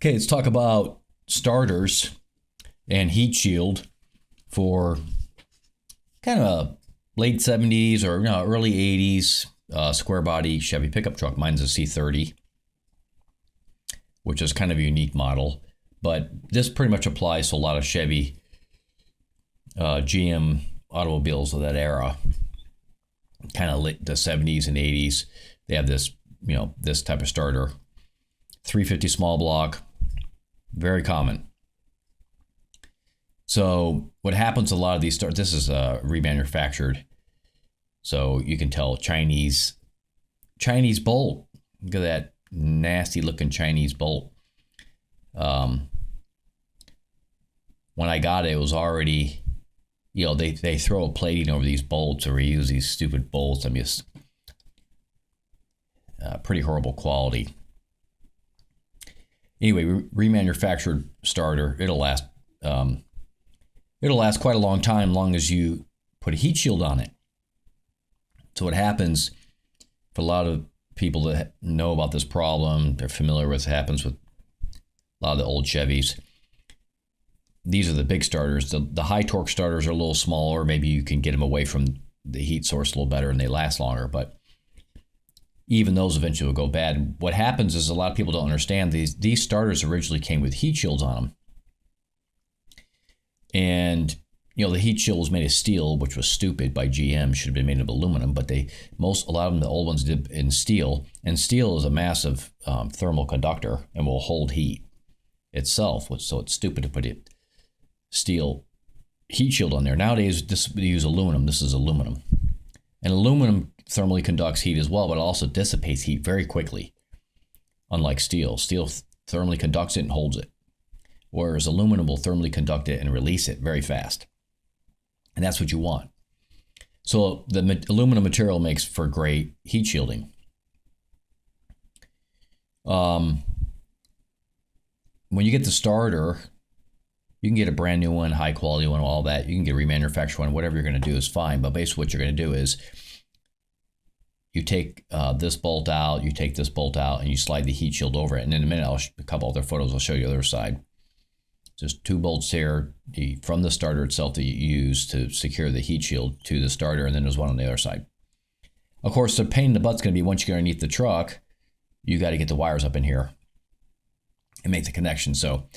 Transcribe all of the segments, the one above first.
Okay, let's talk about starters and heat shield for kind of a late 70s or early 80s square body Chevy pickup truck. Mine's a C30, which is kind of a unique model. But this pretty much applies to a lot of Chevy, GM automobiles of that era, kind of the 70s and 80s. They have this, this type of starter. 350 small block, very common. So what happens a lot of these this is remanufactured. So you can tell Chinese bolt. Look at that nasty looking Chinese bolt. When I got it, it was already, they throw a plating over these bolts or reuse these stupid bolts. I mean, it's pretty horrible quality. Anyway, remanufactured starter. It'll last quite a long time, long as you put a heat shield on it. So what happens for a lot of people that know about this problem, they're familiar with, it happens with a lot of the old Chevys. These are the big starters. The high torque starters are a little smaller. Maybe you can get them away from the heat source a little better and they last longer, but even those eventually will go bad. What happens is a lot of people don't understand these starters originally came with heat shields on them. And, the heat shield was made of steel, which was stupid by GM, should have been made of aluminum, but a lot of them, the old ones did in steel. And steel is a massive thermal conductor and will hold heat itself. So it's stupid to put a steel heat shield on there. Nowadays, we use aluminum. This is aluminum. And aluminum thermally conducts heat as well, but it also dissipates heat very quickly, unlike steel. Steel thermally conducts it and holds it, whereas aluminum will thermally conduct it and release it very fast. And that's what you want. So the aluminum material makes for great heat shielding. When you get the starter, you can get a brand new one, high quality one, all that. You can get a remanufactured one. Whatever you're going to do is fine. But basically what you're going to do is you take this bolt out, you take this bolt out, and you slide the heat shield over it. And in a minute, a couple other photos, I'll show you the other side. Just two bolts here from the starter itself that you use to secure the heat shield to the starter, and then there's one on the other side. Of course, the pain in the butt's going to be once you get underneath the truck, you got to get the wires up in here and make the connection. So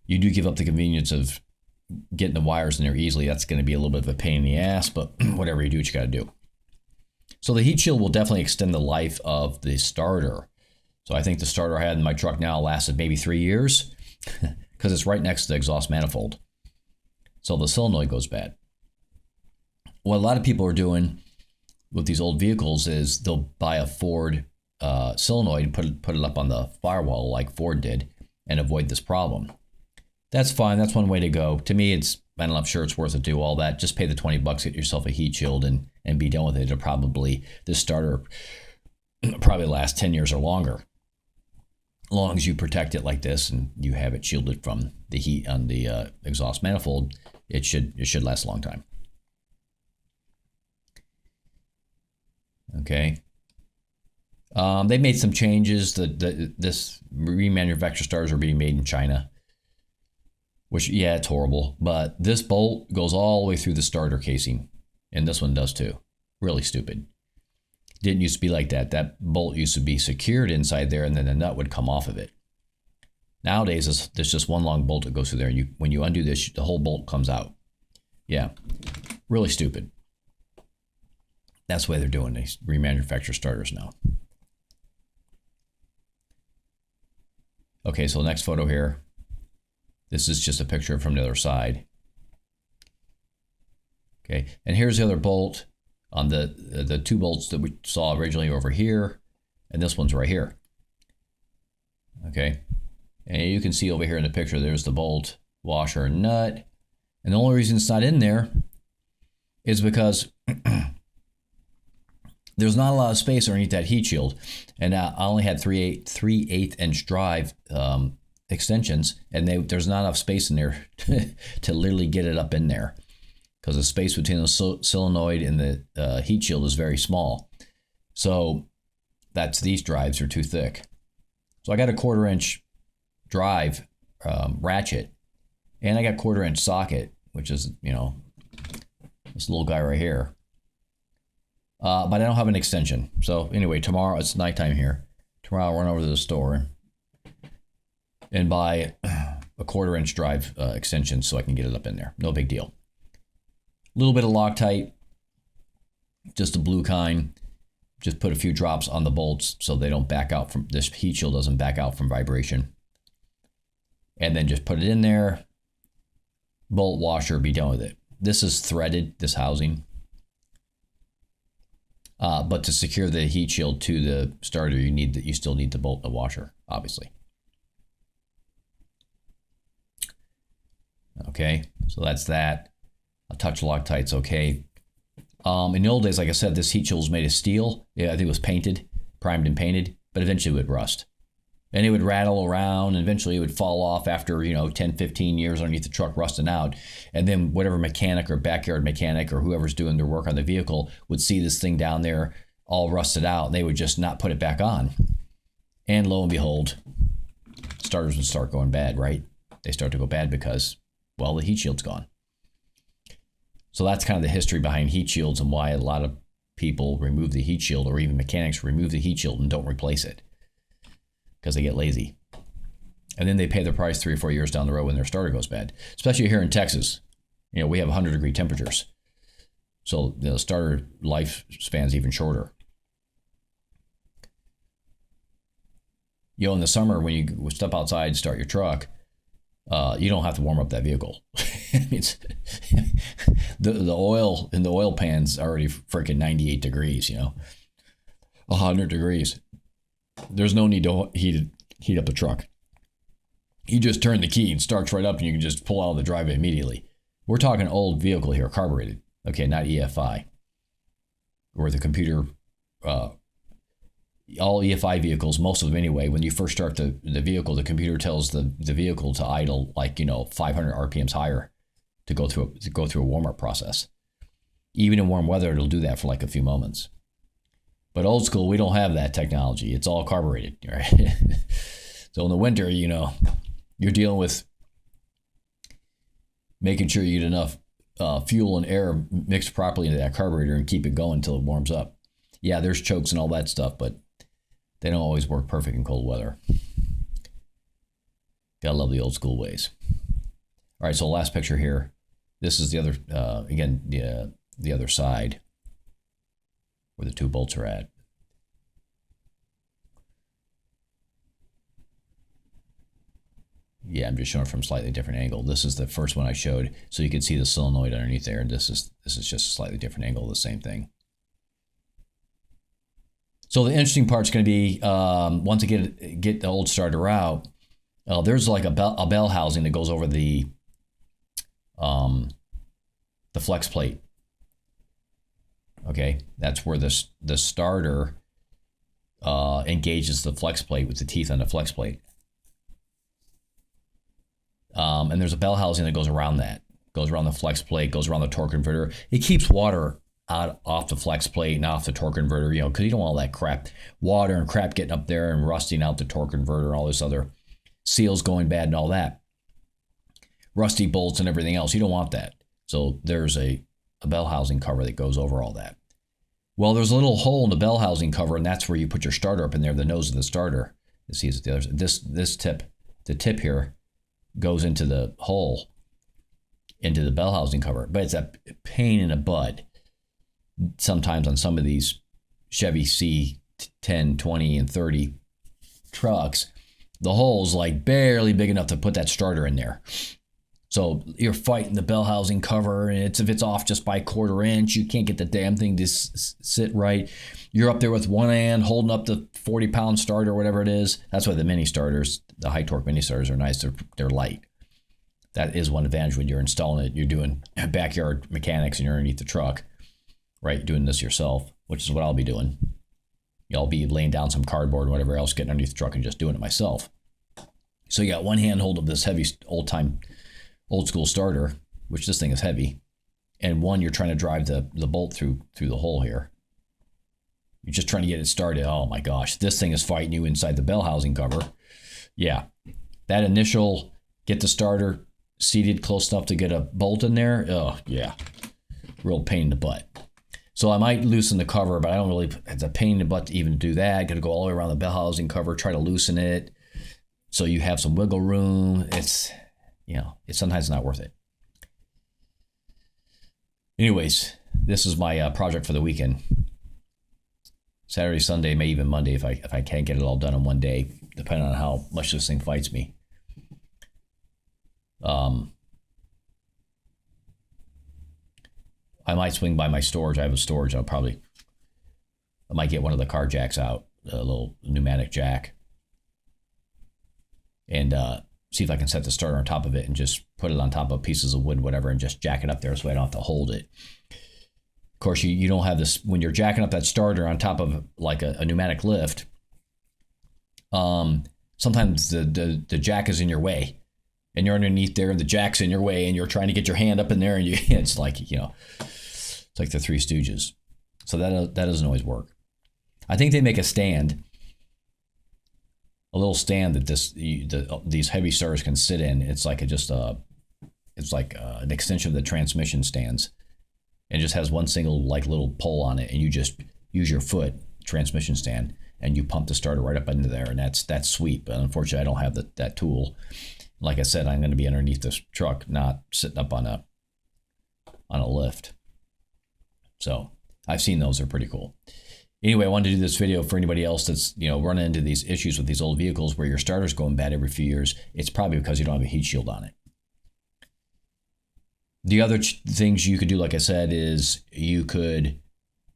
you do give up the convenience of getting the wires in there easily. That's going to be a little bit of a pain in the ass, but whatever you do, what you got to do. So the heat shield will definitely extend the life of the starter. So I think the starter I had in my truck now lasted maybe 3 years because it's right next to the exhaust manifold. So the solenoid goes bad. What a lot of people are doing with these old vehicles is they'll buy a Ford solenoid and put it up on the firewall like Ford did and avoid this problem. That's fine. That's one way to go. To me, I'm not sure it's worth it to do all that. Just pay the $20, get yourself a heat shield and be done with it. This starter probably last 10 years or longer. As long as you protect it like this and you have it shielded from the heat on the exhaust manifold, it should last a long time. Okay. They made some changes. This remanufactured starters are being made in China, which, yeah, it's horrible. But this bolt goes all the way through the starter casing, and this one does too. Really stupid. Didn't used to be like that. That bolt used to be secured inside there, and then the nut would come off of it. Nowadays, there's just one long bolt that goes through there, and when you undo this, the whole bolt comes out. Yeah, really stupid. That's the way they're doing these remanufactured starters now. Okay, so next photo here. This is just a picture from the other side. Okay, and here's the other bolt on the two bolts that we saw originally over here, and this one's right here. Okay, and you can see over here in the picture, there's the bolt, washer, and nut. And the only reason it's not in there is because there's not a lot of space underneath that heat shield. And I only had 3/8 inch drive extensions, and there's not enough space in there to literally get it up in there, because the space between the solenoid and the heat shield is very small. So these drives are too thick. So I got a 1/4 inch drive ratchet, and I got 1/4-inch socket, which is, you know, this little guy right here. But I don't have an extension. So anyway, tomorrow, it's nighttime here. Tomorrow I'll run over to the store and buy a 1/4-inch drive extension so I can get it up in there. No big deal. A little bit of Loctite, just the blue kind. Just put a few drops on the bolts so they don't back out from, this heat shield doesn't back out from vibration. And then just put it in there, bolt washer, be done with it. This is threaded, this housing. But to secure the heat shield to the starter, you still need to bolt the washer, obviously. Okay, so that's that. A touch Loctite's okay. In the old days, like I said, this heat shield was made of steel. Yeah, I think it was painted, primed and painted, but eventually it would rust. And it would rattle around, and eventually it would fall off after, 10, 15 years underneath the truck rusting out. And then whatever mechanic or backyard mechanic or whoever's doing their work on the vehicle would see this thing down there all rusted out, and they would just not put it back on. And lo and behold, starters would start going bad, right? They start to go bad because, well, the heat shield's gone. So that's kind of the history behind heat shields and why a lot of people remove the heat shield, or even mechanics remove the heat shield and don't replace it, because they get lazy. And then they pay the price 3 or 4 years down the road when their starter goes bad. Especially here in Texas. We have 100-degree temperatures. So the starter lifespan's even shorter. In the summer, when you step outside and start your truck, you don't have to warm up that vehicle. It's the oil in the oil pan's already freaking 98 degrees, 100 degrees. There's no need to heat up the truck. You just turn the key and starts right up, and you can just pull out of the driveway immediately. We're talking old vehicle here, carbureted. Okay, not EFI. Or the computer, all EFI vehicles, most of them anyway, when you first start the vehicle, the computer tells the vehicle to idle 500 RPMs higher to go through a warm-up process. Even in warm weather, it'll do that for like a few moments. But old school, we don't have that technology. It's all carbureted, right? So in the winter, you're dealing with making sure you get enough fuel and air mixed properly into that carburetor and keep it going until it warms up. Yeah, there's chokes and all that stuff, but they don't always work perfect in cold weather. Gotta love the old school ways. All right, so last picture here. This is the other, again, the other side where the 2 bolts are at. Yeah, I'm just showing it from a slightly different angle. This is the first one I showed, so you can see the solenoid underneath there, and this is just a slightly different angle of the same thing. So the interesting part's going to be once I get the old starter out, there's like a bell housing that goes over the flex plate. Okay, that's where the starter engages the flex plate with the teeth on the flex plate. And there's a bell housing that goes around that. Goes around the flex plate, goes around the torque converter. It keeps water off the flex plate and off the torque converter, because you don't want all that crap, water and crap getting up there and rusting out the torque converter and all this other seals going bad and all that. Rusty bolts and everything else. You don't want that. So there's a bell housing cover that goes over all that. Well, there's a little hole in the bell housing cover, and that's where you put your starter up in there, the nose of the starter. You see, it's the other, this tip, the tip here goes into the hole, into the bell housing cover. But it's a pain in the butt sometimes on some of these Chevy C10, 20, and 30 trucks. The hole's like barely big enough to put that starter in there. So you're fighting the bell housing cover, and if it's off just by 1/4 inch, you can't get the damn thing to sit right. You're up there with one hand holding up the 40-pound starter, whatever it is. That's why the mini starters, the high torque mini starters, are nice. They're light. That is one advantage when you're installing it. You're doing backyard mechanics and you're underneath the truck, right? Doing this yourself, which is what I'll be doing. I'll be laying down some cardboard and whatever else, getting underneath the truck and just doing it myself. So you got one hand hold of this heavy old school starter, which this thing is heavy, and one you're trying to drive the bolt through the hole here. You're just trying to get it started. Oh my gosh, this thing is fighting you inside the bell housing cover. Yeah, That initial get the starter seated close enough to get a bolt in there, oh yeah, real pain in the butt. So I might loosen the cover, but I don't really, it's a pain in the butt to even do that. Got to go all the way around the bell housing cover, try to loosen it so you have some wiggle room. It's, it's sometimes not worth it. Anyways, this is my project for the weekend. Saturday, Sunday, maybe even Monday if I can't get it all done in one day, depending on how much this thing fights me. I might swing by my storage. I have a storage. I might get one of the car jacks out, a little pneumatic jack, and see if I can set the starter on top of it and just put it on top of pieces of wood, whatever, and just jack it up there so I don't have to hold it. Of course, you don't have this when you're jacking up that starter on top of like a pneumatic lift. Sometimes the jack is in your way, and you're underneath there, and the jack's in your way, and you're trying to get your hand up in there, and it's like it's like the Three Stooges. So that doesn't always work. I think they make a stand, a little stand that these heavy starters can sit in. It's like an extension of the transmission stands. It just has one single like little pole on it, and you just use your foot, transmission stand, and you pump the starter right up into there, and that's sweet. But unfortunately, I don't have that tool. Like I said, I'm going to be underneath this truck, not sitting up on a lift. So I've seen those; they're pretty cool. Anyway, I wanted to do this video for anybody else that's running into these issues with these old vehicles where your starter's going bad every few years. It's probably because you don't have a heat shield on it. The other things you could do, like I said, is you could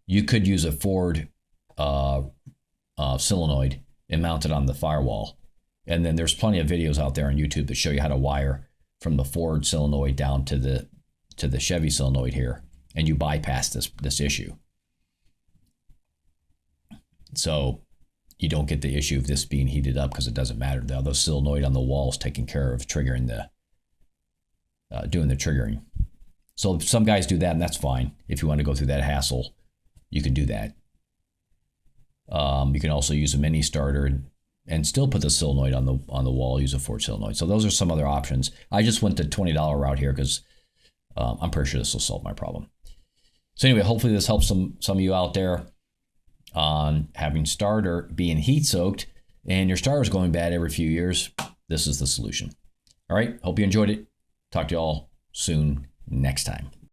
use a Ford solenoid and mount it on the firewall. And then there's plenty of videos out there on YouTube that show you how to wire from the Ford solenoid down to the Chevy solenoid here, and you bypass this issue. So you don't get the issue of this being heated up because it doesn't matter. The other solenoid on the wall is taking care of triggering doing the triggering. So some guys do that, and that's fine. If you want to go through that hassle, you can do that. You can also use a mini starter and still put the solenoid on the wall, use a Ford solenoid. So those are some other options. I just went the $20 route here because I'm pretty sure this will solve my problem. So anyway, hopefully this helps some of you out there on having starter being heat soaked and your starter's going bad every few years. This is the solution. All right, hope you enjoyed it. Talk to you all soon next time.